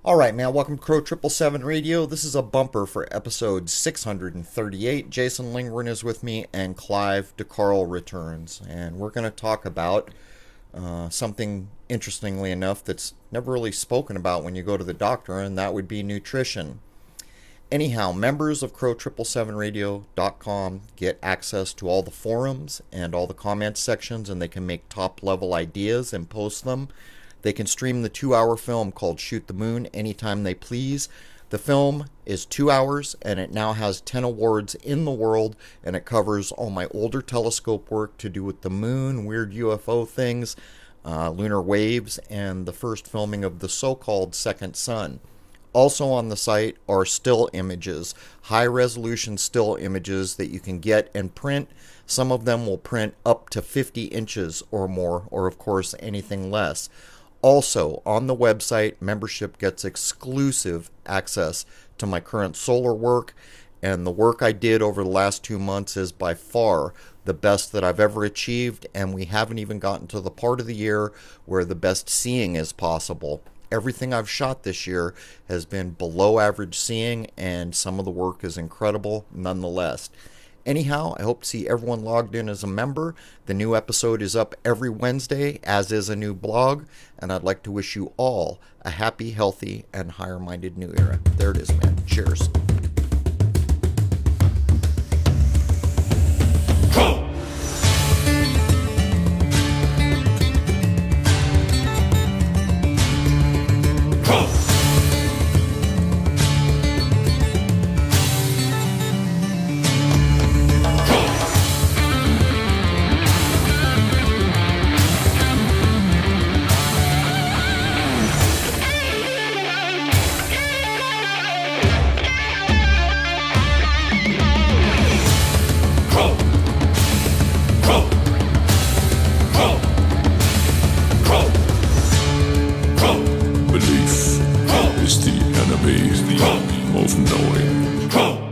Alright, man, welcome to Crow 777 Radio. This is a bumper for episode 638. Jason Lingren is with me, and Clive DeCarl returns. And we're going to talk about something, interestingly enough, that's never really spoken about when you go to the doctor, and that would be nutrition. Anyhow, members of Crow777Radio.com get access to all the forums and all the comment sections, and they can make top-level ideas and post them. They can stream the 2-hour film called Shoot the Moon anytime they please. The film is 2 hours, and it now has 10 awards in the world, and it covers all my older telescope work to do with the moon, weird UFO things, lunar waves, and the first filming of the so-called second sun. Also on the site are still images, high-resolution still images that you can get and print. Some of them will print up to 50 inches or more, or of course anything less. Also, on the website, membership gets exclusive access to my current solar work, and the work I did over the last 2 months is by far the best that I've ever achieved, and we haven't even gotten to the part of the year where the best seeing is possible. Everything I've shot this year has been below average seeing, and some of the work is incredible nonetheless. Anyhow, I hope to see everyone logged in as a member. The new episode is up every Wednesday, as is a new blog, and I'd like to wish you all a happy, healthy, and higher-minded new era. There it is, man. Cheers. Belief is the enemy of knowing.